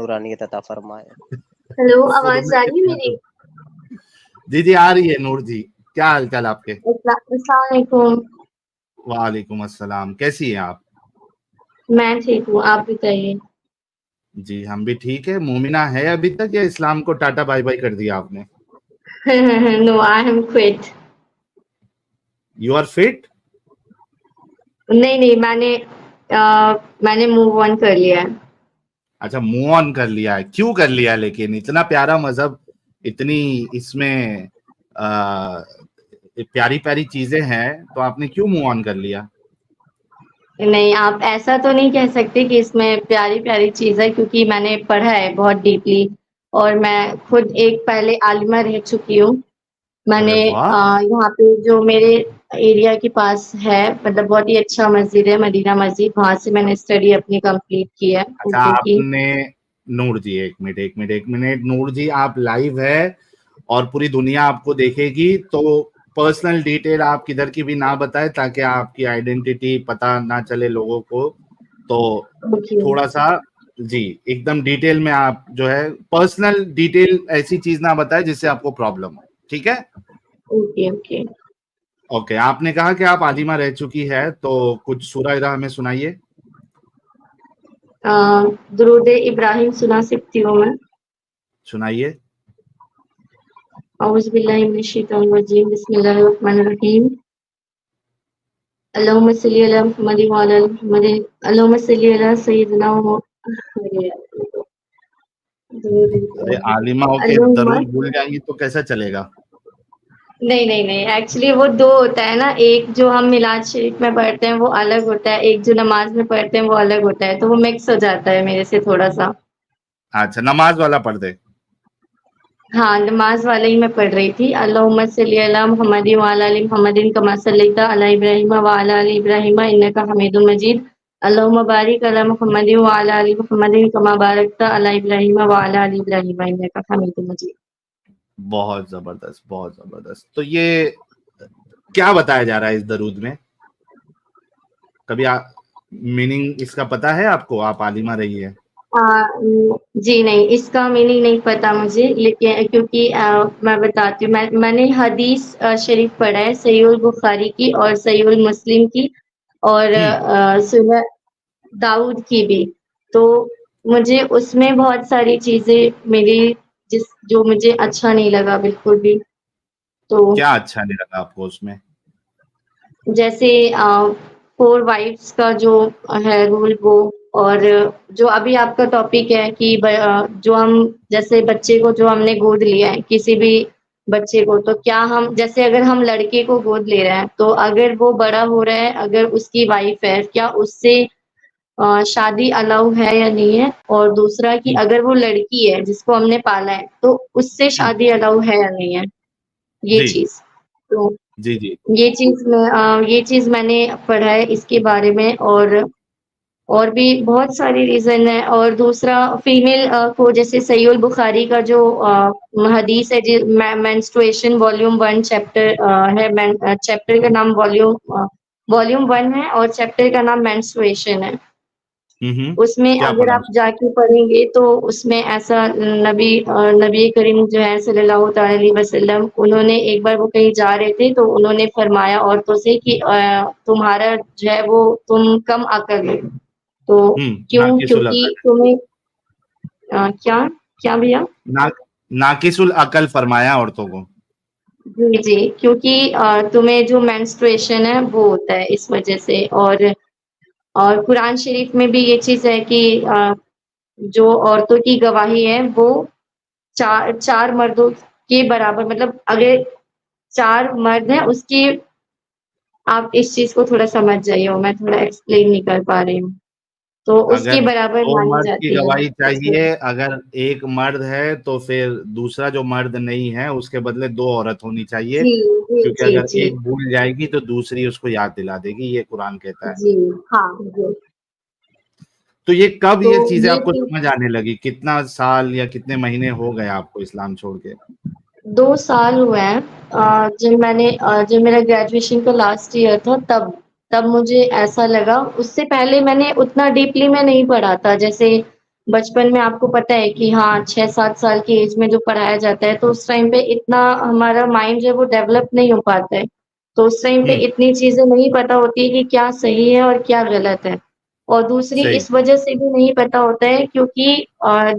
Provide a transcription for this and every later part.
नूरानियत अता फरमाए। हेलो, आवाज आ रही है मेरी? जी जी आ रही है। नूर जी, क्या हाल चाल आपके? अस्सलाम वालेकुम। वालेकुम अस्सलाम। कैसी हैं आप? मैं ठीक हूँ, आप बताइए। जी हम भी ठीक है। मोमिना है अभी तक या इस्लाम को टाटा बाय बाय कर दिया आपने? No, I am quit. You are fit? नहीं, मैंने मूव ऑन कर लिया है। अच्छा, मूव ऑन कर लिया है। क्यों कर लिया है? लेकिन इतना प्यारा मजहब, इतनी इसमें प्यारी प्यारी चीजें हैं, तो आपने क्यों मूव ऑन कर लिया? नहीं, आप ऐसा तो नहीं कह सकते कि इसमें प्यारी प्यारी चीज है, क्योंकि मैंने पढ़ा है बहुत डीपली और मैं खुद एक पहले आलिमा रह चुकी हूँ। मैंने अरे वाह। यहाँ पे जो मेरे एरिया के पास है, मतलब बहुत ही अच्छा मस्जिद है, मदीना मस्जिद, वहां से मैंने स्टडी अपनी कंप्लीट की है अच्छा उर्दू की। आपने, नूर जी एक मिनट नूर जी, आप लाइव है और पूरी दुनिया आपको देखेगी, तो पर्सनल डिटेल आप किधर की भी ना बताएं, ताकि आपकी आइडेंटिटी पता ना चले लोगों को। तो ओके थोड़ा सा जी एकदम डिटेल में आप जो है पर्सनल डिटेल ऐसी चीज ना बताएं जिससे आपको प्रॉब्लम हो, ठीक है? Okay okay. ओके, आपने कहा कि आप आलिमा रह चुकी है, तो कुछ सूरा इरा हमें सुनाइए। दुरूद इब्राहिम सुना सकती हूँ मैं? सुनाइए। औज़ु बिल्लाहि मिनश शैतानिर रजीम, बिस्मिल्लाहिर रहमानिर रहीम। अल्लाहुम्मा सल्ली अला मुहम्मदिन व अला आलि मुहम्मदिन, अल्लाहुम्मा सल्ली अला सय्यिदिना अरे आलिमा होके अल्लाहुम्मा। दरूद भूल जाएंगी तो कैसा चलेगा? नहीं, एक्चुअली वो दो होता है ना, एक जो हम मिलाद शरीफ में पढ़ते हैं वो अलग होता है, एक जो नमाज में पढ़ते हैं वो अलग होता है, तो वो मिक्स हो जाता है मेरे से थोड़ा सा। अच्छा, नमाज वाला पढ़ दे। हाँ, नमाज वाला ही मैं पढ़ रही थी। अल्लाहुम्मा सल्ली अला मुहम्मदिन व अला आलि मुहम्मदिन कमा सल्लैता अला इब्राहीम व अला आलि इब्राहीम इन्नका हमीदुम मजीद। अल्लाहुम्मा बारिक अला मुहम्मदिन व अला आलि मुहम्मदिन कमा बारकता अला इब्राहीम व अला आलि इब्राहीम इन्नका हमीदुम मजीद। बहुत जबरदस्त, बहुत जबरदस्त। तो ये क्या बताया जा रहा है इस दरूद में? कभी मीनिंग इसका पता है आपको? आप आलिमा रही है। जी नहीं, इसका मीनिंग नहीं पता मुझे, लेकिन क्योंकि मैं बताती हूँ, मैंने हदीस शरीफ पढ़ा है, सहीहुल बुखारी की और सहीहुल मुस्लिम की और सुनन दाऊद की भी। तो मुझे उसमें बहुत सारी चीजें मिली जो मुझे अच्छा नहीं लगा बिल्कुल भी। तो क्या अच्छा नहीं लगा आपको उसमें? जैसे 4 वाइफ्स का जो है रूल वो, और जो अभी आपका टॉपिक है कि जो हम जैसे बच्चे को जो हमने गोद लिया है, किसी भी बच्चे को, तो क्या हम जैसे अगर हम लड़के को गोद ले रहे हैं, तो अगर वो बड़ा हो रहा है, अगर उसकी वाइफ है, क्या उससे शादी अलाउ है या नहीं है? और दूसरा कि अगर वो लड़की है जिसको हमने पाला है, तो उससे शादी अलाउ है या नहीं है? ये जी चीज़। तो जी जी। ये चीज़ मैंने पढ़ा है इसके बारे में, और भी बहुत सारी रीज़न है। और दूसरा फीमेल को जैसे सहीहुल बुखारी का जो हदीस है, मेंस्ट्रुएशन वॉल्यूम 1 चैप्टर है, चैप्टर का नाम वॉल्यूम 1 है और चैप्टर का नाम मेंस्ट्रुएशन है। उसमें क्या अगर पढ़ा आप जाके पढ़ेंगे तो उसमें ऐसा नबी करीम जो है सल्लल्लाहु अलैहि वसल्लम, उन्होंने एक बार वो कहीं जा रहे थे, तो उन्होंने फरमाया औरतों से कि तुम्हारा जो है वो तुम कम अकल हो। तो क्यों? नाकिसुल क्योंकि अकल। तुम्हें क्या क्या भैया? ना, नाकिसुल अकल फरमाया औरतों को। जी, क्योंकि तुम्हें जो मेंस्ट्रुएशन है वो होता है इस वजह से। और कुरान शरीफ में भी ये चीज़ है कि जो औरतों की गवाही है वो 4 मर्दों के बराबर, मतलब अगर 4 मर्द हैं उसकी, आप इस चीज़ को थोड़ा समझ जाइए, और मैं थोड़ा एक्सप्लेन नहीं कर पा रही हूँ। तो उसके अगर बराबर 2 मानी मर्द की जाती है गवाही इस वजह चाहिए, से। अगर एक मर्द है तो फिर दूसरा जो मर्द नहीं है उसके बदले 2 औरत होनी चाहिए, जी, जी, क्योंकि जी, अगर जी। एक भूल जाएगी तो दूसरी उसको याद दिला देगी, ये कुरान कहता है। जी, हाँ, जी। तो ये कब तो ये चीजें ये आपको चीज़ समझ आने लगी? कितना साल या कितने महीने हो गए आपको इस्लाम छोड़ के? 2 साल हुए हैं। जब मेरा ग्रेजुएशन का लास्ट ईयर था, तब मुझे ऐसा लगा। उससे पहले मैंने उतना डीपली में नहीं पढ़ा था। जैसे बचपन में आपको पता है कि हाँ 6-7 साल की एज में जो पढ़ाया जाता है तो उस टाइम पे इतना हमारा माइंड जो है वो डेवलप नहीं हो पाता है। तो उस टाइम पे हम्म। इतनी चीजें नहीं पता होती है कि क्या सही है और क्या गलत है। और दूसरी सही। इस वजह से भी नहीं पता होता है क्योंकि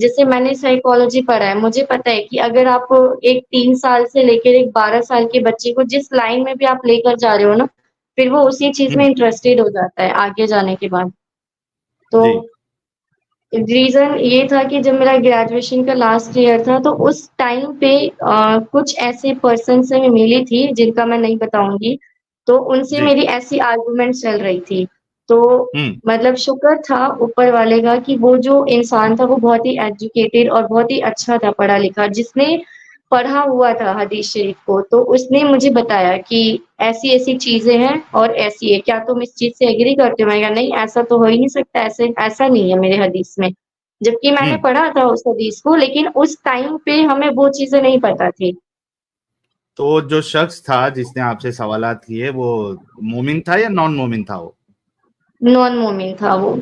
जैसे मैंने साइकोलॉजी पढ़ा है, मुझे पता है कि अगर आप एक 3 साल से लेकर एक 12 साल के बच्चे को जिस लाइन में भी आप लेकर जा रहे हो ना, फिर वो उसी चीज में हम्म। इंटरेस्टेड हो जाता है आगे जाने के बाद। तो जी। रीज़न ये था कि जब मेरा ग्रेजुएशन का लास्ट ईयर था तो उस टाइम पे कुछ ऐसे पर्सन से मैं मिली थी जिनका मैं नहीं बताऊँगी, तो उनसे जी। मेरी ऐसी आर्गुमेंट चल रही थी। तो हम्म। मतलब शुक्र था ऊपर वाले का कि वो जो इंसान था वो बहुत ही एजुकेटेड और बहुत ही अच्छा था पढ़ा-लिखा जिसने पढ़ा हुआ था हदीस शरीफ को, तो उसने मुझे बताया कि ऐसी-ऐसी चीज़ें हैं और ऐसी है, क्या तुम इस चीज़ से एग्री करते हो? मैंने कहा नहीं ऐसा तो हो ही नहीं सकता, ऐसा नहीं है मेरे हदीस में। जबकि मैंने हम्म। पढ़ा था उस हदीस को लेकिन उस टाइम पे हमें वो चीज़ें नहीं पता थी। तो जो शख्स था जिसने आपसे सवालात किए वो मोमिन था या नॉन मोमिन था वो? नॉन मोमिन था वो।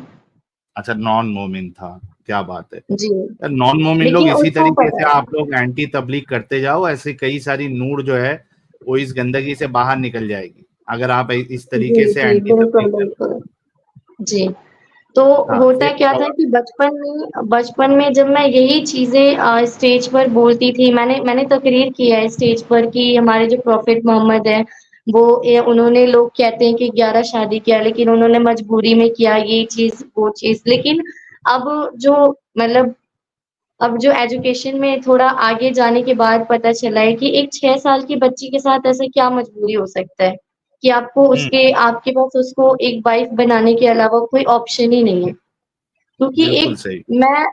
अच्छा, नॉन मोमिन था। क्या बात है। जी, यार नॉन मोमिन लोग लेकिन इसी उसको तरीके पता से था। आप लोग एंटी तबलीग करते जाओ, ऐसे कई सारी नूर जो है वो इस गंदगी से बाहर निकल जाएगी अगर आप इस तरीके जी, से जी, एंटी बिल्कुल, तबलीग करो। बिल्कुल। जी। तो हाँ, होता फिर क्या था कि बचपन में जब मैं यही चीज़ें स्टेज पर बोलती थी, मैंने मैंने तकरीर किया है स्टेज पर कि हमारे जो प्रॉफ़ेट मोहम्मद हैं, वो उन्होंने लोग कहते हैं कि 11 शादी किया, लेकिन उन्होंने मजबूरी में किया ये चीज़, वो चीज़। लेकिन अब जो मतलब अब जो एजुकेशन में थोड़ा आगे जाने के बाद पता चला है कि एक 6 साल की बच्ची के साथ ऐसा क्या मजबूरी हो सकता है, कि हम्म। आपके पास उसको एक वाइफ़ बनाने के अलावा कोई ऑप्शन ही नहीं है। क्योंकि बिल्कुल एक सही। मैं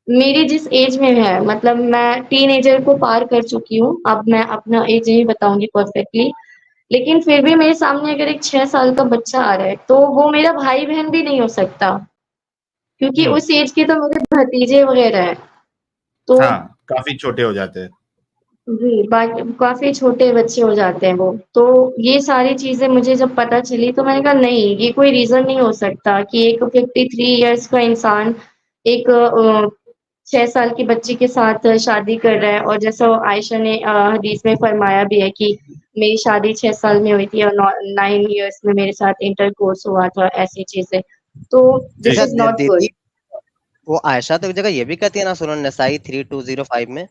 मेरी जिस एज में है मतलब मैं टीनेजर को पार कर चुकी हूँ, अब मैं अपना एज नहीं बताऊँगी परफेक्टली, लेकिन फिर भी मेरे सामने अगर एक 6 साल का बच्चा आ रहा है, तो वो मेरा भाई-बहन भी नहीं हो सकता, क्योंकि हम्म। उस एज के तो मेरे भतीजे वगैरह हैं। तो हाँ, काफी छोटे हो जाते हैं। जी, काफ़ी छोटे बच्चे हो जाते हैं वो। तो ये सारी चीज़ें मुझे जब पता चली तो मैंने कहा नहीं, ये कोई रीज़न नहीं हो सकता कि एक 53 इयर्स का इंसान एक 6 साल की बच्ची के साथ शादी कर रहा है और जैसा आयशा ने हदीस में फरमाया भी है कि मेरी शादी 6 साल में हुई थी और 9 इयर्स में मेरे साथ इंटरकोर्स हुआ था, ऐसी चीज़ें। तो जी। दिस अच्छा इज़ नॉट गुड। दीदी, वो आयशा तो एक जगह ये भी कहती है ना सुनन नसाई 3205 में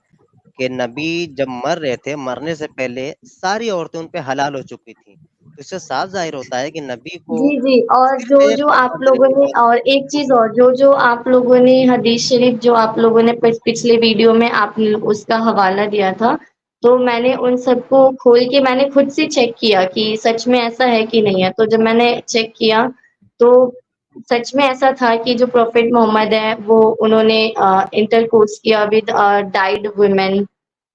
कि नबी जब मर रहे थे, मरने से पहले सारी औरतें उन पे हलाल हो चुकी थी। तो इससे साफ ज़ाहिर होता है कि नबी को जी, जी और सिर्फ़ एक जो आप औरत लोगों ने रिलेटेड और एक चीज़ और जो आप लोगों ने हदीस शरीफ जो आप लोगों ने पिछले वीडियो में आपने उसका हवाला दिया था, तो मैंने उन सबको खोल के मैंने खुद से चेक किया कि सच में ऐसा है कि नहीं है। तो जब मैंने चेक किया, तो सच में ऐसा था कि जो प्रॉफेट मोहम्मद है वो उन्होंने इंटरकोर्स किया विद डाइड वुमेन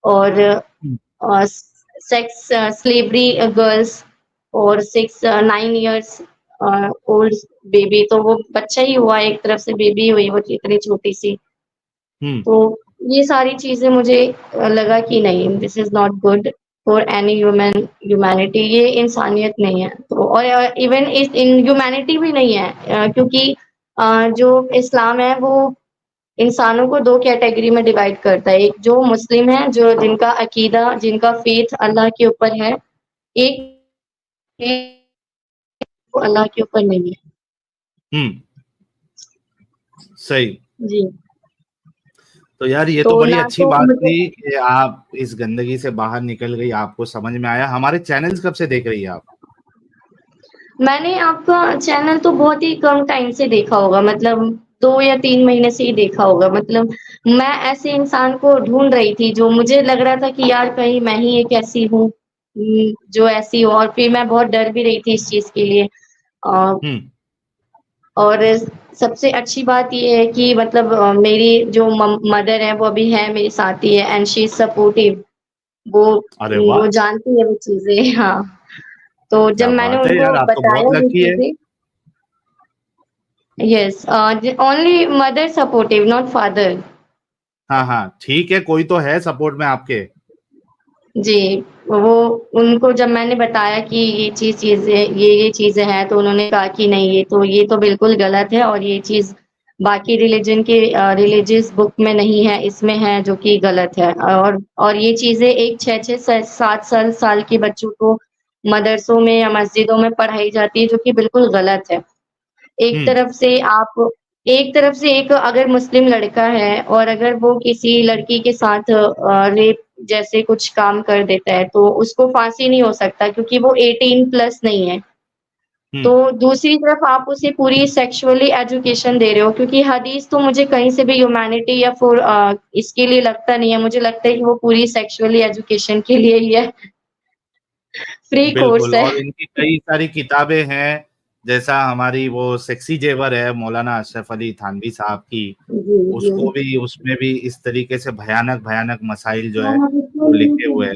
और हम्म। सेक्स स्लेवरी गर्ल्स और 9 इयर्स ओल्ड बेबी तो वो बच्चा ही हुआ एक तरफ से बेबी हुई वो इतनी छोटी-सी। हम्म। तो ये सारी चीज़ें मुझे लगा कि नहीं this is not good for any humanity ये इंसानियत नहीं है। तो और इवन इस इन ह्यूमैनिटी भी नहीं है क्योंकि जो इस्लाम है वो इंसानों को 2 कैटेगरी में डिवाइड करता है। एक जो मुस्लिम है, जो जिनका अकीदा, जिनका फ़ेथ अल्लाह के ऊपर है। एक वो अल्लाह के ऊपर नहीं है। हम्म। सही। जी। तो यार ये तो तो बड़ी ना अच्छी तो बात मुझे थी कि आप इस गंदगी से बाहर निकल गई, आपको समझ में आया। हमारे चैनल्स कब से देख रही है आप? मैंने आपका चैनल तो बहुत ही कम टाइम से देखा होगा मतलब 2 या 3 महीने से ही देखा होगा मतलब मैं ऐसे इंसान को ढूँढ रही थी जो मुझे लग रहा था कि यार कहीं मैं ही एक ऐसी हूँ जो ऐसी हो और फिर मैं बहुत डर भी रही थी इस चीज़ के लिए। अ, हम्म। और सबसे अच्छी बात ये है कि मतलब मेरी जो मदर है वो अभी है मेरे साथ ही है एंड शी इज़ सपोर्टिव वो अरे वाह, वो जानती है वो चीज़ें हाँ। तो जब क्या मैंने बात है उनको यार, आप तो बहुत बताया ये लकी है। चीज़ें yes only mother supportive not father. हाँ हाँ, ठीक है, कोई तो है सपोर्ट में आपके। जी, वो उनको जब मैंने बताया कि ये चीज़ें हैं तो उन्होंने कहा कि नहीं ये तो बिल्कुल गलत है और ये चीज़ बाकी रिलीजन के रिलीजियस बुक में नहीं है, इसमें है, जो कि गलत है। और ये चीज़ें एक 6-6 7 साल के बच्चों को मदरसों में या मस्जिदों में पढ़ाई जाती है, जो कि बिल्कुल गलत है। एक हम्म। तरफ से आप एक तरफ से एक अगर मुस्लिम लड़का है और अगर वो किसी लड़की के साथ रेप जैसे कुछ काम कर देता है, तो उसको फांसी नहीं हो सकता क्योंकि वो 18 प्लस नहीं है। तो हम्म। दूसरी तरफ आप उसे पूरी सेक्सुअली एजुकेशन दे रहे हो, क्योंकि हदीस तो मुझे कहीं से भी ह्यूमैनिटी या फिर इसके लिए लगता नहीं है। मुझे लगता है कि वो पूरी सेक्सुअली एजुकेशन के लिए ही है, फ्री कोर्स बिल्कुल, है। और इनकी कई सारी किताबें हैं, जैसा हमारी वो सेक्सी जेवर है मौलाना अशरफ अली थानवी साहब की, जी, उसको जी। भी, उसमें भी इस तरीके से भयानक भयानक मसाइल जो है वो लिखे हुए हैं।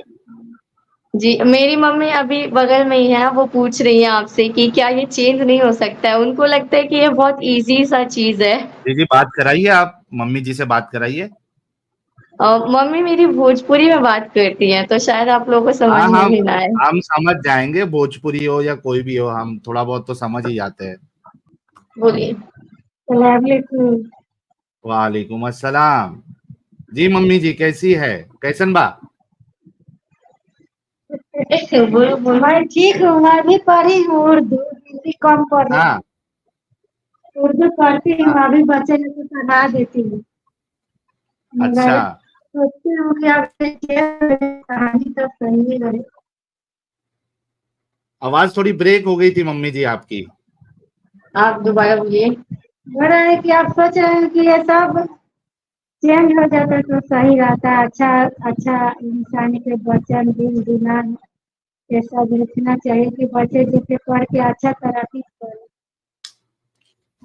जी, मेरी मम्मी अभी बगल में ही है, वो पूछ रही है आपसे कि क्या ये चेंज नहीं हो सकता है? उनको लगता है कि ये बहुत ईज़ी सा चीज़ है। जी जी, बात कराइए, आप मम्मी जी से बात कराइए। मम्मी मेरी भोजपुरी में बात करती हैं, तो शायद आप लोगों को समझ हाँ में हाँ, भी ना आए। हम समझ जाएंगे, भोजपुरी हो या कोई भी हो, हम थोड़ा बहुत तो समझ ही जाते हैं। बोलिए। सलाम अलैकुम। वालेकुम अस्सलाम। जी मम्मी जी कैसी है, कैसन बा? मैं ठीक हूँ, मैं भी पढ़ी हूँ उर्दू, हिंदी कम पढ़ी हाँ। हूँ। उर्दू पढ़ती हूँ, हाँ, अभी बच्चे लोग को पढ़ा देती हूँ। अच्छा। मगर सोचती हूँ कि अब कहानी तो सही रहे। आवाज थोड़ी ब्रेक हो गई थी मम्मी जी आपकी। आप दोबारा बोलिए। बोल रहे हैं कि आप सोच रहे हैं कि ये सब चेंज हो जाता तो सही रहता। अच्छा अच्छा इंसान के वचन दिन गुना ये सब लिखना चाहिए कि बच्चे जिसे पढ़ के अच्छा तरक्की करे,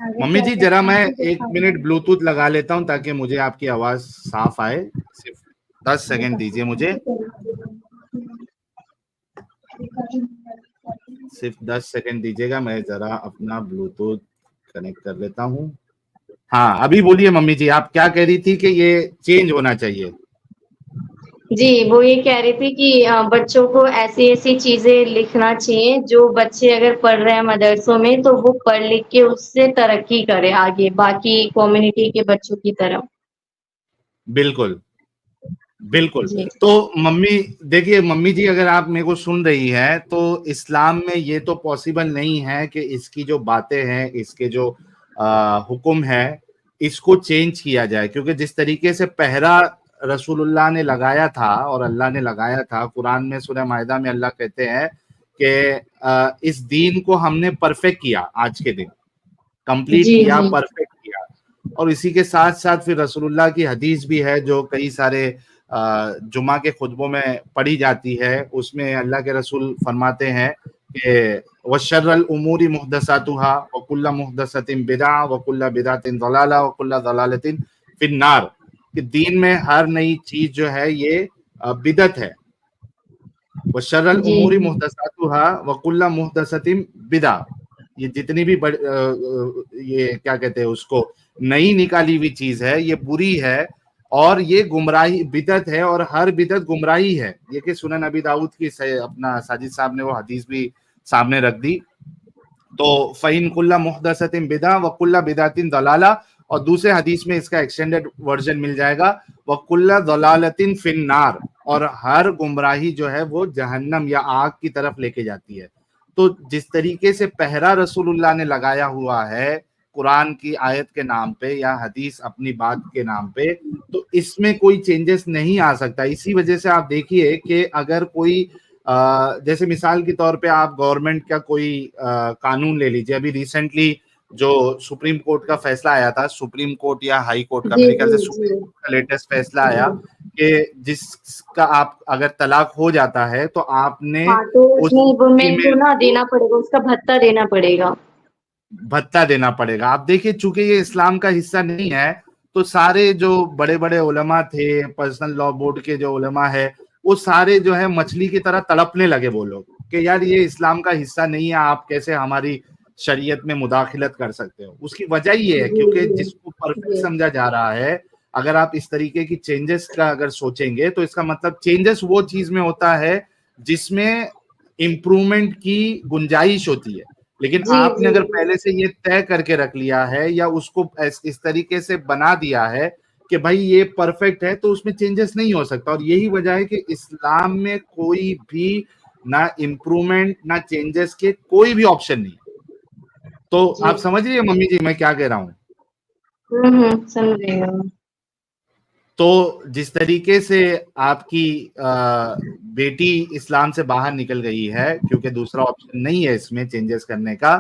आगे मम्मी चल जी के जरा मैं काफी कुछ 1 मिनट फायदा ब्लूटूथ लगा लेता हूँ ताकि मुझे आपकी आवाज साफ आए। सिर्फ 10 सेकंड दीजिए मुझे, सिर्फ 10 सेकंड दीजिएगा, मैं जरा अपना ब्लूटूथ कनेक्ट कर लेता हूँ। हाँ अभी बोलिए मम्मी जी, आप क्या कह रही थी कि ये चेंज होना चाहिए? जी, वो ये कह रही थी कि बच्चों को ऐसी-ऐसी चीज़ें लिखना चाहिए, जो बच्चे अगर पढ़ रहे हैं मदरसों में, तो वो पढ़ लिख के उससे तरक्की करें आगे, बाकी कम्युनिटी के बच्चों की तरह। बिल्कुल बिल्कुल। जी। तो मम्मी, देखिए मम्मी जी, अगर आप मेरे को सुन रही है तो इस्लाम में ये तो पॉसिबल नहीं है कि इसकी जो बातें हैं, इसके जो हुक्म है, इसको चेंज किया जाए, क्योंकि जिस तरीके से पहरा रसूलुल्लाह ने लगाया था और अल्लाह ने लगाया था, कुरान में सूरह माइदा में अल्लाह कहते हैं कि इस दीन को हमने परफेक्ट किया, आज के दिन कंप्लीट जी, किया, जी। परफेक्ट किया। और इसी के साथ साथ फिर रसूलुल्लाह की हदीस भी है जो कई सारे जुमा के खुतबों में पढ़ी जाती है। उसमें अल्लाह के रसूल फरमाते हैं कि वशर्रल उमूरी मुहदसातुहा व कुल्ला मुहदसतिन बिदा व कुल्ला बिदातिन दलाला व कुल्ला दलालतिन फिन्नार, कि दीन में हर नई चीज जो है ये बिदत है। वशर्रल जी, उमूरी जी। मुहदसातुहा व कुल्ला मुहदसतिन बिदा, ये जितनी भी ये क्या कहते हैं उसको, नई निकाली हुई चीज है, ये बुरी है और ये गुमराही बिदत है, और हर बिदत गुमराही है। ये कि सुनन नबी दाऊद की अपना साजिद साहब ने वो हदीस भी सामने रख दी। तो फ़इन कुल्ला मुहदसतिन बिदा व कुल्ला बिदातिन दलाला, और दूसरे हदीस में इसका एक्सटेंडेड वर्जन मिल जाएगा, व कुल्ला दलालतिन फिन्नार, और हर गुमराही जो है वो जहन्नम या आग की तरफ लेके जाती है। तो जिस तरीके से पहरा रसूलुल्लाह ने लगाया हुआ है कुरान की आयत के नाम पे या हदीस अपनी बात के नाम पे, तो इसमें कोई चेंजेस नहीं आ सकता। इसी वजह से आप देखिए कि अगर कोई जैसे मिसाल के तौर पे आप गवर्नमेंट का कोई कानून ले लीजिए, अभी रिसेंटली जो सुप्रीम कोर्ट का फैसला आया था, सुप्रीम कोर्ट या हाई कोर्ट का, जी, मेरे ख्याल जी, से जी। सुप्रीम कोर्ट का लेटेस्ट फैसला आया जी। कि जिसका आप अगर तलाक हो जाता है तो आपने हाँ, तो उस उसमें वुमेन को फीमेल ना को देना पड़ेगा, उसका भत्ता देना पड़ेगा। भत्ता देना पड़ेगा। आप देखिए, चूंकि ये इस्लाम का हिस्सा नहीं है, तो सारे जो बड़े बड़े उलमा थे, पर्सनल लॉ बोर्ड के जो उलमा है, वो सारे जो है मछली की तरह तड़पने लगे वो लोग कि यार ये इस्लाम का हिस्सा नहीं है, आप कैसे हमारी शरीयत में मुदाखिलत कर सकते हो। उसकी वजह ये है जी, क्योंकि जी। जिसको परफेक्ट जी। समझा जा रहा है, अगर आप इस तरीके की चेंजेस का अगर सोचेंगे तो इसका मतलब चेंजेस वो चीज में होता है जिसमें इम्प्रूवमेंट की गुंजाइश होती है। लेकिन जी आपने जी अगर पहले से ये तय करके रख लिया है या उसको इस तरीके से बना दिया है कि भाई ये परफेक्ट है, तो उसमें चेंजेस नहीं हो सकता। और यही वजह है कि इस्लाम में कोई भी ना इम्प्रूवमेंट ना चेंजेस के कोई भी ऑप्शन नहीं। तो जी। आप समझ रही है मम्मी जी मैं क्या कह रहा हूँ? समझ रही हूँ। तो जिस तरीके से आपकी बेटी इस्लाम से बाहर निकल गई है, क्योंकि दूसरा ऑप्शन नहीं है इसमें चेंजेस करने का,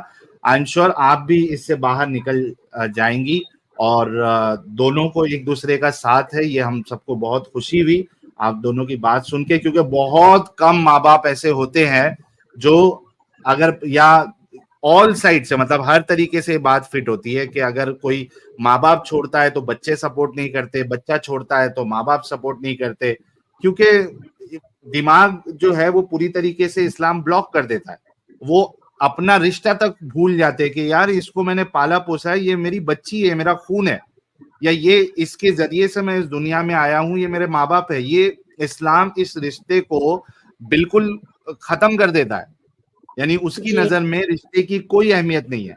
आई एम श्योर आप भी इससे बाहर निकल जाएंगी। और दोनों को एक दूसरे का साथ है, ये हम सबको बहुत खुशी हुई आप दोनों की बात सुन के, क्योंकि बहुत कम माँ बाप ऐसे होते हैं जो अगर या ऑल साइड से मतलब हर तरीके से बात फिट होती है कि अगर कोई माँ बाप छोड़ता है तो बच्चे सपोर्ट नहीं करते, बच्चा छोड़ता है तो माँ बाप सपोर्ट नहीं करते, क्योंकि दिमाग जो है वो पूरी तरीके से इस्लाम ब्लॉक कर देता है। वो अपना रिश्ता तक भूल जाते हैं कि यार इसको मैंने पाला पोसा है, ये मेरी बच्ची है, मेरा खून है, या ये इसके जरिए से मैं इस दुनिया में आया हूं, ये मेरे माँ बाप है। ये इस्लाम इस रिश्ते को बिल्कुल खत्म कर देता है, यानी उसकी जी। नजर में रिश्ते की कोई अहमियत नहीं है।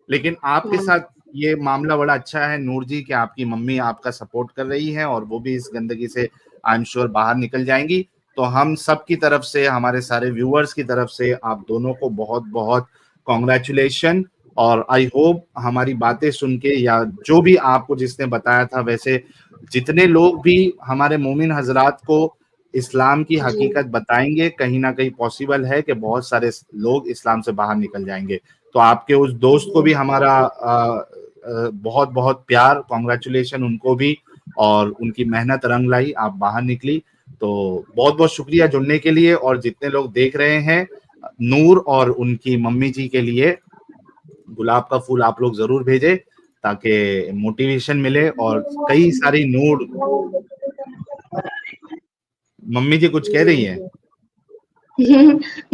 लेकिन आपके हम्म, साथ ये मामला बड़ा अच्छा है नूर जी कि आपकी मम्मी आपका सपोर्ट कर रही है और वो भी इस गंदगी से आई एम श्योर बाहर निकल जाएंगी। तो हम सब की तरफ से, हमारे सारे व्यूअर्स की तरफ से आप दोनों को बहुत बहुत कॉन्ग्रेचुलेशन। और आई होप हमारी बातें सुन के या जो भी आपको जिसने बताया था, वैसे जितने लोग भी हमारे मोमिन हजरात को इस्लाम की जी हकीकत बताएंगे, कहीं ना कहीं पॉसिबल है कि बहुत सारे लोग इस्लाम से बाहर निकल जाएंगे। तो आपके उस दोस्त को जी। भी हमारा बहुत बहुत प्यार, कॉन्ग्रेचुलेशन उनको भी। और उनकी मेहनत रंग लाई, आप बाहर निकली। तो बहुत बहुत शुक्रिया जुड़ने के लिए। और जितने लोग देख रहे हैं, नूर और उनकी मम्मी जी के लिए गुलाब का फूल आप लोग जरूर भेजें ताकि मोटिवेशन मिले। और कई सारी नूर, मम्मी जी कुछ कह रही हैं?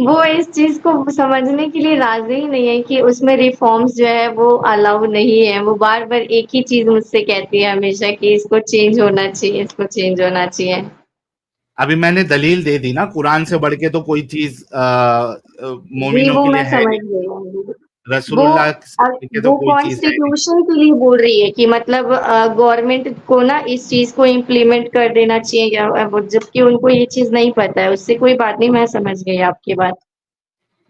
वो इस चीज को समझने के लिए राजी ही नहीं है कि उसमें रिफॉर्म्स जो है वो अलाउ नहीं है। वो बार बार एक ही चीज मुझसे कहती है हमेशा कि इसको चेंज होना चाहिए, इसको चेंज होना चाहिए। अभी मैंने दलील दे दी ना, कुरान से बढ़ के तो कोई चीज जी, मोमिनों वो के लिए मैं है समझ नहीं, गई हूँ। वो रसूलुल्लाह से बढ़ के तो वो कोई चीज है नहीं। कॉन्स्टिट्यूशन के लिए बोल रही है कि मतलब गवर्नमेंट को ना इस चीज को इम्प्लीमेंट कर देना चाहिए, या जबकि उनको ये चीज नहीं पता है। उससे कोई बात नहीं, मैं समझ गई आपकी बात।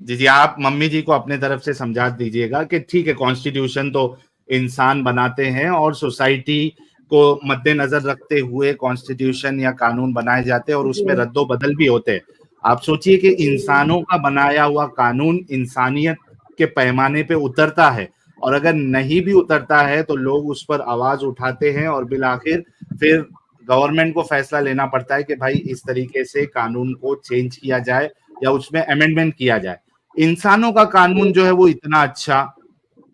जी जी, आप मम्मी जी को अपने तरफ से समझा दीजिएगा कि ठीक है, कॉन्स्टिट्यूशन तो इंसान बनाते हैं और सोसाइटी को मद्देनजर रखते हुए कॉन्स्टिट्यूशन या कानून बनाए जाते हैं और जी उसमें रद्दो बदल भी होते हैं। आप सोचिए कि जी इंसानों का बनाया हुआ कानून इंसानियत के पैमाने पे उतरता है, और अगर नहीं भी उतरता है तो लोग उस पर आवाज उठाते हैं और बिलाखिर फिर गवर्नमेंट को फैसला लेना पड़ता है कि भाई इस तरीके से कानून को चेंज किया जाए या उसमें अमेंडमेंट किया जाए। इंसानों का कानून जी जो है वो इतना अच्छा,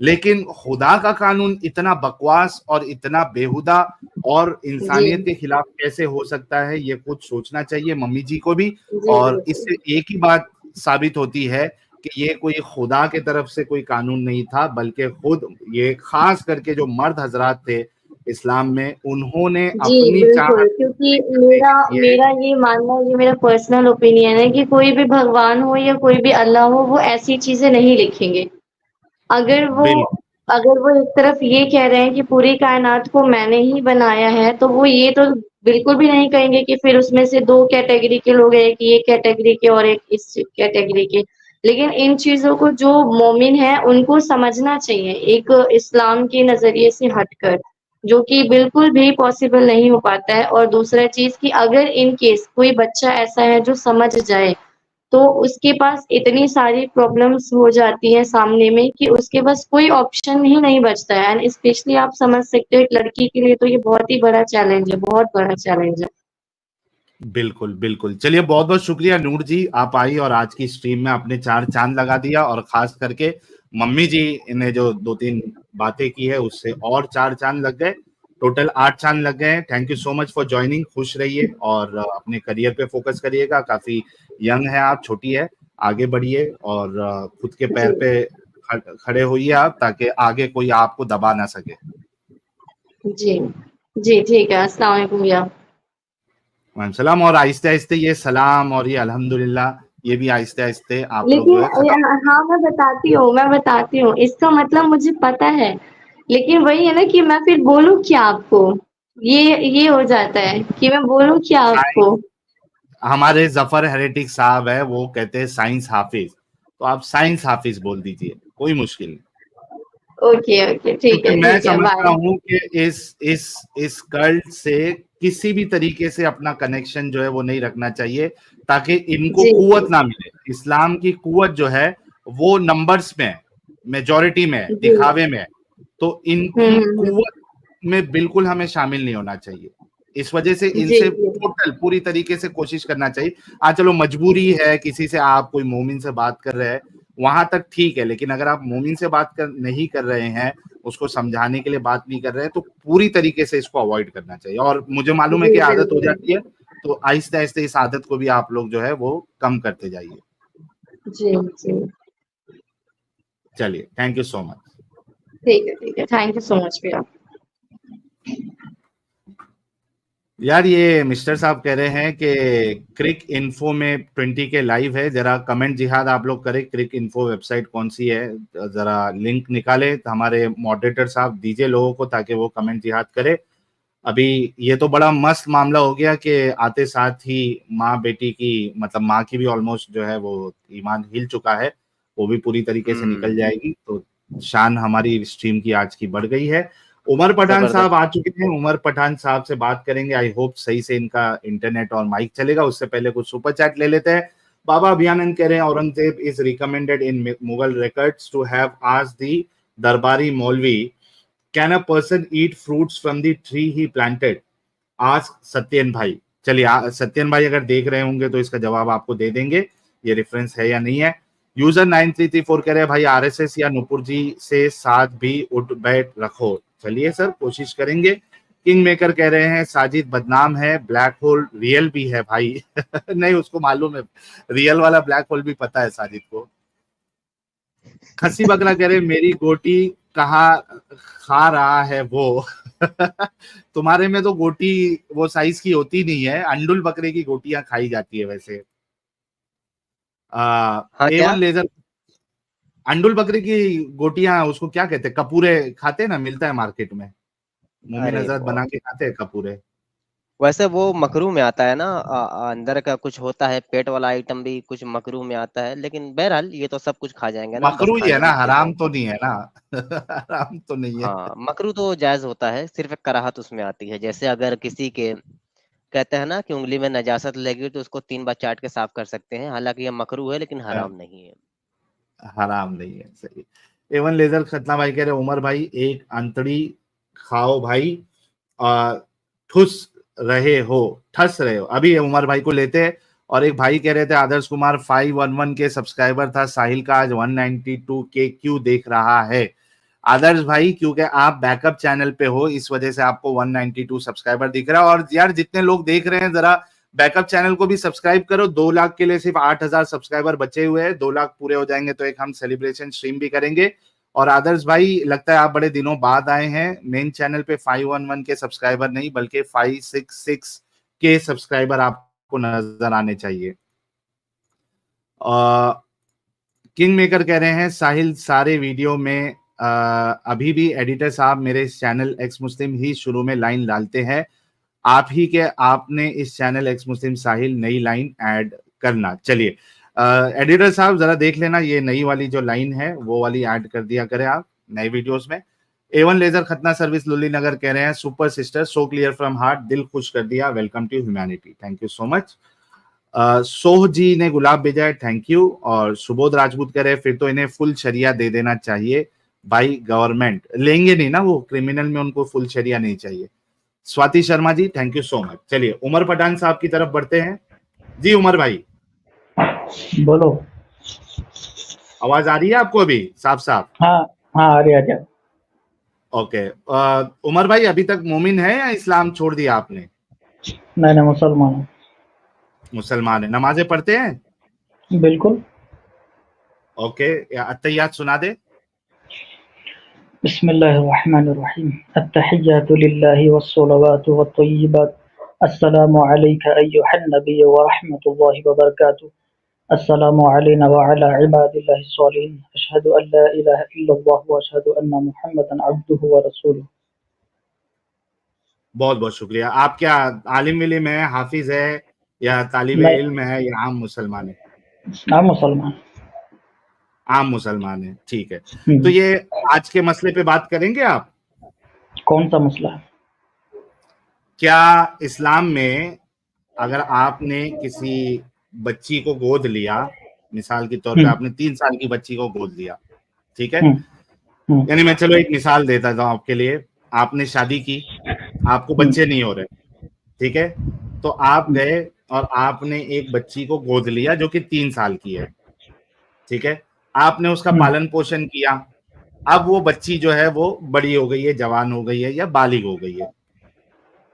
लेकिन खुदा का कानून इतना बकवास और इतना बेहुदा और जी इंसानियत के खिलाफ कैसे हो सकता है, ये कुछ सोचना चाहिए मम्मी जी को भी। जी और बिल्कुल। इससे एक ही बात साबित होती है कि ये कोई खुदा के तरफ से कोई कानून नहीं था, बल्कि खुद ये खास करके जो मर्द हजरात थे इस्लाम में, उन्होंने जी अपनी बिल्कुल, चाहत को क्योंकि पूरी करने मेरा के लिए। मेरा ये मानना, ये मेरा पर्सनल ओपिनियन है कि कोई भी भगवान हो या कोई भी अल्लाह हो, वो ऐसी चीजें नहीं लिखेंगे। अगर वो बिल अगर वो एक तरफ ये कह रहे हैं कि पूरी कायनात को मैंने ही बनाया है, तो वो ये तो बिल्कुल भी नहीं कहेंगे कि फिर उसमें से 2 कैटेगरी के लोग हैं, एक ये कैटेगरी के और एक इस कैटेगरी के। लेकिन इन चीज़ों को जो मोमिन हैं, उनको समझना चाहिए एक इस्लाम के नज़रिए से हटकर, जो कि बिल्कुल भी पॉसिबल नहीं हो पाता है। और दूसरा चीज़ कि अगर इन केस कोई बच्चा ऐसा है जो समझ जाए, तो उसके पास इतनी सारी प्रॉब्लम्स हो जाती हैं सामने में कि उसके पास कोई ऑप्शन ही नहीं बचता है। एंड स्पेशली आप समझ सकते हो एक लड़की के लिए तो ये बहुत ही बड़ा चैलेंज है, बहुत बड़ा चैलेंज है। बिल्कुल बिल्कुल, चलिए बहुत बहुत शुक्रिया नूर जी, आप आई और आज की स्ट्रीम में आपने 4 चांद लगा दिया। और खास करके मम्मी जी ने जो 2-3 बातें की है उससे और 4 चांद लग गए, टोटल 8 चांद लग गए। Thank you so much for joining. खुश रहिए और अपने करियर पे फोकस करिएगा। काफी यंग है आप, छोटी है, आगे बढ़िए और खुद के जी पैर पे खड़े होइए आप, ताकि आगे कोई आपको दबा ना सके। जी जी, ठीक है। अस्सलाम वालेकुम भैया। सलाम। और आहिस्ते आहिस्ते ये सलाम और ये अल्हम्दुलिल्लाह ये भी आहिस्ते आहिस्ते आप लोग जो है लेकिन खत्म। हाँ मैं बताती हूँ इसका मतलब मुझे पता है, लेकिन वही है ना कि मैं फिर बोलूँ क्या आपको, ये हो जाता है कि मैं बोलूँ क्या आपको। हमारे जफर हेरेटिक साहब है, वो कहते हैं साइंस हाफिज, तो आप साइंस हाफिज बोल दीजिए, कोई मुश्किल नहीं। ओके ओके क्योंकि मैं ठीक है समझता बाय। हूँ कि इस कल्ट से किसी भी तरीके से अपना कनेक्शन जो है वो नहीं रखना चाहिए, ताकि इनको जी कुव्वत जी ना मिले। इस्लाम की कुव्वत जो है वो नंबर्स में है, मेजॉरिटी में है, जी। दिखावे में है। तो इनकी हम्म। कुव्वत में बिल्कुल हमें शामिल नहीं होना चाहिए। इस वजह से जी इनसे जी टोटल पूरी तरीके से कोशिश करना चाहिए। चलो मजबूरी है, किसी से आप कोई मोमिन से बात कर रहे हैं वहां तक ठीक है, लेकिन अगर आप मोमिन से बात नहीं कर रहे हैं, उसको समझाने के लिए बात नहीं कर रहे हैं, तो पूरी तरीके से इसको अवॉइड करना चाहिए। और मुझे मालूम है जी कि आदत हो बिल्कुल। जाती है, तो आहिस्ते आहिस्ते इस आदत को भी आप लोग जो है वो कम करते जाइए। जी जी चलिए, थैंक यू सो मच। ठीक है थैंक यू सो मच भैया। यार ये मिस्टर साहब कह रहे हैं कि क्रिक इन्फो में 20 के लाइव है, जरा कमेंट जिहाद आप लोग करें। क्रिक इन्फो वेबसाइट कौन सी है, जरा लिंक निकाले तो हमारे मॉडरेटर साहब दीजिए लोगों को, ताकि वो कमेंट जिहाद करे। अभी ये तो बड़ा मस्त मामला हो गया कि आते साथ ही माँ बेटी की, मतलब माँ की भी ऑलमोस्ट जो है वो ईमान हिल चुका है, वो भी पूरी तरीके से निकल जाएगी। तो शान हमारी स्ट्रीम की आज की बढ़ गई है। उमर पठान साहब जबरदस्त। आ चुके हैं, उमर पठान साहब से बात करेंगे। आई होप सही से इनका इंटरनेट और माइक चलेगा। उससे पहले कुछ सुपर चैट ले लेते हैं। बाबा अभियानंद कह रहे हैं Aurangzeb is recommended in Mughal records to have asked the darbari maulvi, can a person eat fruits from the tree he planted? Ask Satyan भाई। चलिए सत्यन भाई अगर देख रहे होंगे तो इसका जवाब आपको दे देंगे, ये रेफरेंस है या नहीं है। यूजर 9334 कह रहे हैं भाई आरएसएस या नुपुर जी से साथ भी उठ बैठ रखो। चलिए सर कोशिश करेंगे। किंग मेकर कह रहे हैं साजिद बदनाम है, ब्लैक होल रियल भी है भाई। नहीं उसको मालूम है, रियल वाला ब्लैक होल भी पता है साजिद को। खसी बकरा कह रहे मेरी गोटी कहाँ खा रहा है वो। तुम्हारे में तो गोटी वो साइज की होती नहीं है, अंडुल बकरे की गोटियां खाई जाती है वैसे। हाँ, ए क्या? वन लेजर, अंडुल बकरे की गोटियां उसको क्या कहते हैं, कपूरे खाते हैं ना, मिलता है मार्केट में, मोमिन अरे हजरत बना बाप! के खाते हैं कपूरे। वैसे वो मकरू में आता है ना, अंदर का कुछ होता है, पेट वाला आइटम भी कुछ मकरू में आता है, लेकिन बहरहाल ये तो सब कुछ खा जाएंगे ना, बस मकरू ही है खाने ना, दीजिए हराम तो। तो नहीं है ना। हराम तो नहीं है। हाँ, मकरू तो जायज होता है, सिर्फ एक कराहत उसमें आती है। जैसे अगर किसी के कहते हैं ना कि उंगली में नजासत लगी तो उसको 3 बार चाट के साफ कर सकते हैं, हालांकि ये मकरू है लेकिन हराम नहीं है। हराम नहीं है, सही। एवन लेजर खतना भाई कह रहे उमर भाई एक अंतड़ी खाओ भाई, आ, ठुस रहे हो, ठस रहे हो। अभी उमर भाई को लेते हैं। और एक भाई कह रहे थे आदर्श कुमार 511 के सब्सक्राइबर था, साहिल का आज 192 के क्यों देख रहा है? आदर्श भाई क्योंकि आप बैकअप चैनल पे हो, इस वजह से आपको 192 सब्सक्राइबर दिख रहा है। और यार जितने लोग देख रहे हैं जरा बैकअप चैनल को भी सब्सक्राइब करो। 2 लाख के लिए सिर्फ 8,000 सब्सक्राइबर बचे हुए हैं। 2 लाख पूरे हो जाएंगे तो एक हम सेलिब्रेशन स्ट्रीम भी करेंगे। और आदर्श भाई लगता है आप बड़े दिनों बाद आए हैं मेन चैनल पे। 511 के सब्सक्राइबर नहीं बल्कि 566 के सब्सक्राइबर आपको नजर आने चाहिए। किंग मेकर कह रहे हैं साहिल सारे वीडियो में अभी भी एडिटर साहब मेरे चैनल एक्स मुस्लिम ही शुरू में लाइन डालते हैं, आप ही के आपने इस चैनल एक्स मुस्लिम साहिल नई लाइन ऐड करना। चलिए एडिटर साहब जरा देख लेना, ये नई वाली जो लाइन है वो वाली ऐड कर दिया करें आप नए वीडियोस में। एवन लेजर खतना सर्विस लुली नगर कह रहे हैं super sister so clear from heart, दिल खुश कर दिया, welcome to humanity, thank you so much. Soh ji ने गुलाब भेजा है, थैंक यू। और सुबोध राजपूत कह रहे हैं फिर तो इन्हें फुल शरिया दे देना चाहिए भाई, गवर्नमेंट लेंगे नहीं ना, वो क्रिमिनल में उनको फुल शरिया नहीं चाहिए। Swati Sharma ji thank you so much. चलिए उमर पठान साहब की तरफ बढ़ते हैं। जी उमर भाई बोलो। आवाज आ रही है आपको अभी साफ साफ? हाँ हाँ आ रहा। ओके। उमर भाई अभी तक मोमिन है या इस्लाम छोड़ दिया आपने? मैं मुसलमान हूँ। मुसलमान है, नमाजें पढ़ते हैं? बिल्कुल। ओके, अत्तहियात सुना दे। बिस्मिल्लाहिर्रहमानिर्रहीम। अत्तहियातु लिल्लाहि वस्सलावातु वत्तय्यिबात। अस्सलामु अलैका अय्युहन नबी व रहमतुल्लाहि व बरकातुहू। अस्सलामु अलैना व अला इबादिल्लाहि स्सॉलिहीन अशहदु अन ला इलाहा इल्लल्लाह व अशहदु अन्ना मुहम्मदन अब्दुहु व रसूलुहु। बहुत बहुत शुक्रिया। आप क्या आलिम इल्म है, हाफिज है, या तालिबे मैं इल्म है, या आम मुसलमान है? मुसलमान। आम मुसलमान है, ठीक है। तो हम्म, ये आज के मसले पे बात करेंगे आप। कौन सा मसला है? क्या इस्लाम में अगर आपने किसी बच्ची को गोद लिया, मिसाल के तौर पे हम्म, आपने 3 साल की बच्ची को गोद लिया, ठीक है, हम्म, हम्म, यानी मैं चलो एक मिसाल देता था आपके लिए। आपने शादी की, आपको हम्म, बच्चे नहीं हो रहे, ठीक है, तो आप गए और आपने एक बच्ची को गोद लिया जो कि 3 साल की है, ठीक है, आपने उसका हम्म, पालन पोषण किया। अब वो बच्ची जो है वो बड़ी हो गई है, जवान हो गई है या बालिग हो गई है।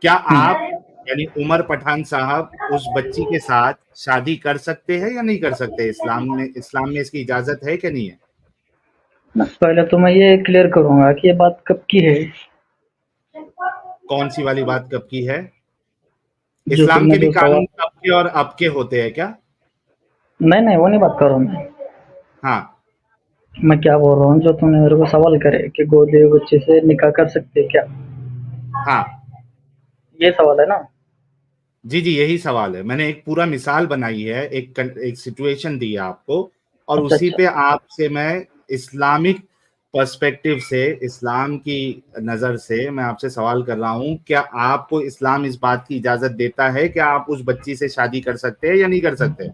क्या आप यानी उमर पठान साहब उस बच्ची के साथ शादी कर सकते हैं या नहीं कर सकते? इस्लाम में इसकी इजाजत है कि नहीं है? पहले तो मैं ये क्लियर करूंगा कि ये बात कब की है, कौन सी वाली बात कब की है? जो इस्लाम तुमने के भी जो सवाल। कानून कब के और अब के होते हैं क्या? नहीं नहीं, वो नहीं बात कर रहा हूँ मैं। हाँ क्या बोल रहा हूँ, जो तुमने मेरे को सवाल करे कि गोद लिए बच्चे से निकाह कर सकते हैं क्या, हाँ ये सवाल है ना? जी जी, यही सवाल है। मैंने एक पूरा मिसाल बनाई है, एक सिचुएशन दी है आपको, और अच्छा उसी अच्छा। पे आपसे मैं इस्लामिक पर्सपेक्टिव से, इस्लाम की नज़र से मैं आपसे सवाल कर रहा हूँ, क्या आपको इस्लाम इस बात की इजाज़त देता है कि आप उस बच्ची से शादी कर सकते हैं या नहीं कर सकते?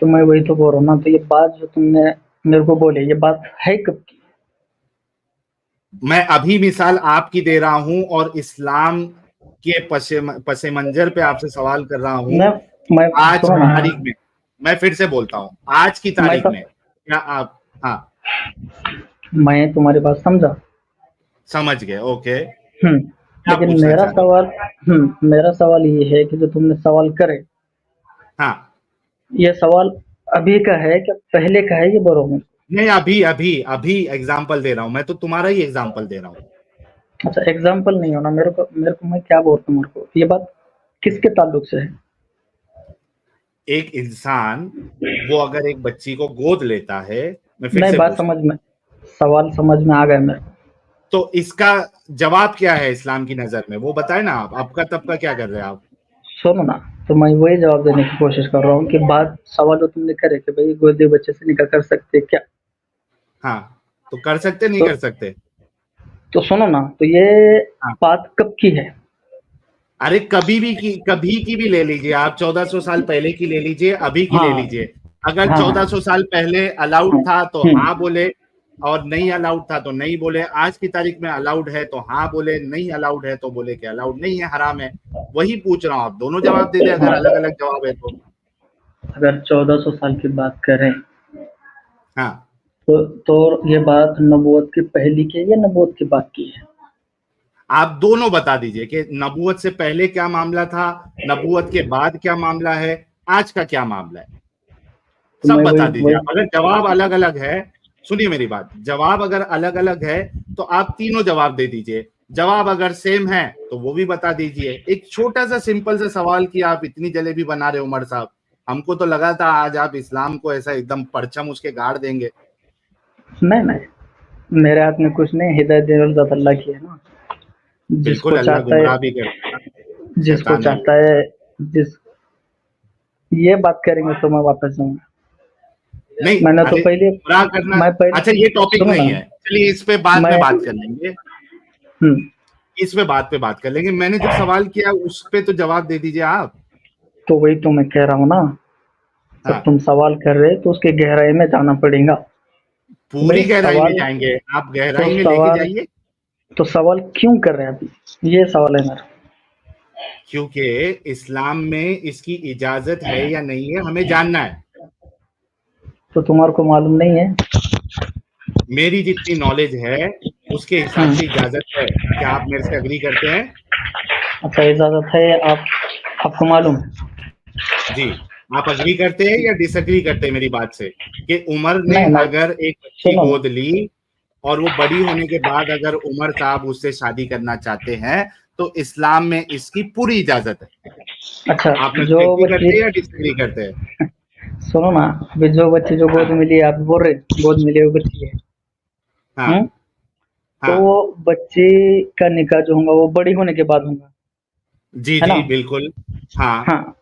तो मैं वही तो बोल रहा हूँ ना, तो ये बात जो तुमने मेरे को बोले, ये बात है कब की? मैं अभी मिसाल आपकी दे रहा हूं और इस्लाम के पसे मंजर पे आपसे सवाल कर रहा हूं। मैं मैं आज सुनो की ना, तारीख में, मैं फिर से बोलता हूं, आज की मैं तारीख तो में क्या आप, हाँ मैं तुम्हारी बात समझा। समझ गए, ओके, हम्म। क्या लेकिन पूछना मेरा चाहते हैं? सवाल, मेरा सवाल ये है कि जो तुमने सवाल करे, हाँ ये सवाल अभी का है कि पहले का है, ये बोलो मैं। नहीं, अभी अभी अभी एग्जाम्पल दे रहा हूं, मैं तो तुम्हारा ही एग्जाम्पल दे रहा हूं। अच्छा, एग्जाम्पल नहीं होना मेरे को मैं क्या बोलता हूँ, मेरे को ये बात किसके ताल्लुक से है? एक इंसान वो अगर एक बच्ची को गोद लेता है, मैं फिर नहीं, से बात पूछता समझ हूं, में, सवाल समझ में आ गया मेरे को। तो इसका जवाब क्या है इस्लाम की नजर में, वो बताए ना। आप आपका तब का क्या कर रहे हैं आप? सुनो ना, तो मैं वही जवाब देने की कोशिश कर रहा हूँ कि बात सवाल जो तुमने करे कि भाई गोदी बच्चे से निकाह कर सकते हैं क्या, हाँ, तो कर सकते नहीं तो कर सकते? सुनो ना, तो ये हाँ, बात कब की है? अरे कभी की भी ले लीजिए आप, 1400 साल पहले की ले लीजिए, अभी की ले हाँ लीजिए। अगर हाँ हाँ 1400 साल पहले अलाउड हाँ, था तो हम्म, हाँ बोले, और नहीं अलाउड था तो नहीं बोले। आज की तारीख में अलाउड है तो हाँ बोले, नहीं अलाउड है तो बोले कि अलाउड नहीं है, हराम है। वही पूछ रहा हूँ, आप दोनों जवाब दे दे अगर हाँ। अलग अलग जवाब है तो। अगर 1400 साल की बात करें, हाँ, तो ये बात नबूवत की पहली की है या नबूवत की बाद की है? आप दोनों बता दीजिए कि नबूवत से पहले क्या मामला था, नबूवत के बाद क्या मामला है, आज का क्या मामला है, तो सब मैं वही बता दीजिए वही आप। अगर जवाब अलग अलग है, सुनिए मेरी बात, जवाब अगर अलग अलग है तो आप तीनों जवाब दे दीजिए। जवाब अगर सेम है तो वो भी बता दीजिए। एक छोटा सा सिंपल सा सवाल कि आप इतनी जलेबी बना रहे हो उमर साहब, हमको तो लगा था आज आप इस्लाम को ऐसा एकदम परचम उसके गाड़ देंगे। नहीं नहीं, मेरे हाथ में कुछ नहीं, हिदायत देने वाला तो अल्लाह की है ना। बिल्कुल, जिसको अल्लाह चाहता है, गुमराह भी करता है, जिसको शैतान नहीं चाहता करता। है, जिस ये बात करेंगे तो मैं वापस जाऊंगा। नहीं, मैंने तो अरे पहले गुमराह करना, मैं पहले अच्छा ये टॉपिक सुनो ना, नहीं है, चलिए इस पे बाद में मैं बात कर लेंगे। हम्म, इस पे बात कर लेंगे। मैंने जो सवाल किया उस पे तो जवाब दे दीजिए आप। तो वही तो मैं कह रहा हूँ ना, जब हाँ, तुम सवाल कर रहे तो उसके गहराई में जाना पड़ेगा। तो पूरी भाई गहराई में सवाल, जाएंगे, आप तो गहराई में लेके सवाल जाइए। तो सवाल क्यों कर रहे हैं अभी, ये सवाल है मेरा। क्योंकि इस्लाम में इसकी इजाजत है या नहीं है हमें जानना है। तो तुम्हारे को मालूम नहीं है? मेरी जितनी नॉलेज है उसके हिसाब से इजाजत है। क्या आप मेरे से अग्री करते हैं? अच्छा, इजाजत है, आपको मालूम है? जी, आप अग्री करते हैं या डिसएग्री करते हैं मेरी बात से कि उमर ने नहीं नहीं, अगर एक बच्ची सुनो ना, गोद ली और वो बड़ी होने के बाद अगर उमर साहब उससे शादी करना चाहते हैं तो इस्लाम में इसकी पूरी इजाजत है। अच्छा, आप मेरे जो से एग्री करते बच्ची, हैं या डिसएग्री करते हैं? सुनो ना, अभी जो बच्ची जो गोद मिली है, आप बोल रहे गोद मिली हुई बच्ची है, हाँ तो हाँ वो बच्चे का निकाह जो होगा वो बड़ी होने के बाद होगा, जी है ना? जी बिल्कुल हाँ। हाँ,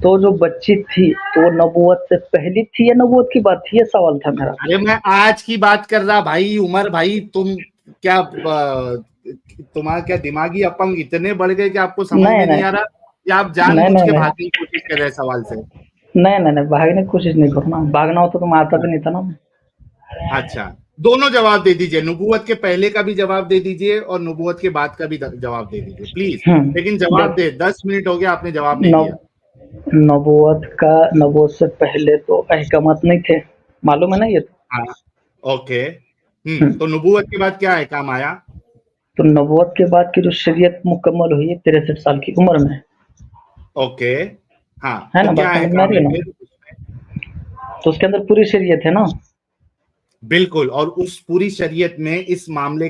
तो जो बच्ची थी तो वो नबूवत से पहली थी या नबूवत की बात थी, ये सवाल था मेरा। अरे मैं आज की बात कर रहा भाई उमर भाई, तुम क्या तुम्हारा क्या दिमागी अपंग इतने बढ़ गए कि आपको समझ नहीं में नहीं नहीं आ रहा, या आप नहीं जानबूझ नहीं के नहीं भागने की कोशिश कर रहे हैं सवाल से? नहीं नहीं नहीं, भागने की कोशिश नहीं करो ना, भागना हो तो तुम आता भी नहीं था ना। अच्छा, दोनों जवाब दे दीजिए, नुबुवत के पहले का भी जवाब दे दीजिए और नुबुवत के बाद का भी जवाब दे दीजिए प्लीज, लेकिन जवाब दे। 10 मिनट हो गया आपने जवाब नहीं दिया। नबूवत से पहले तो अहकामात नहीं थे, मालूम है ना ये तो। हाँ ओके हम्म, तो नुबुवत के बाद क्या है काम आया? तो नबूवत के बाद की जो शरीयत मुकम्मल हुई है 63 साल की उम्र में, ओके हाँ, है तो ना? क्या बात है समझ में आ काम रही है है ना? फिर? तो उसके अंदर पूरी शरीयत है ना। बिल्कुल, और उस पूरी शरीयत में इस मामले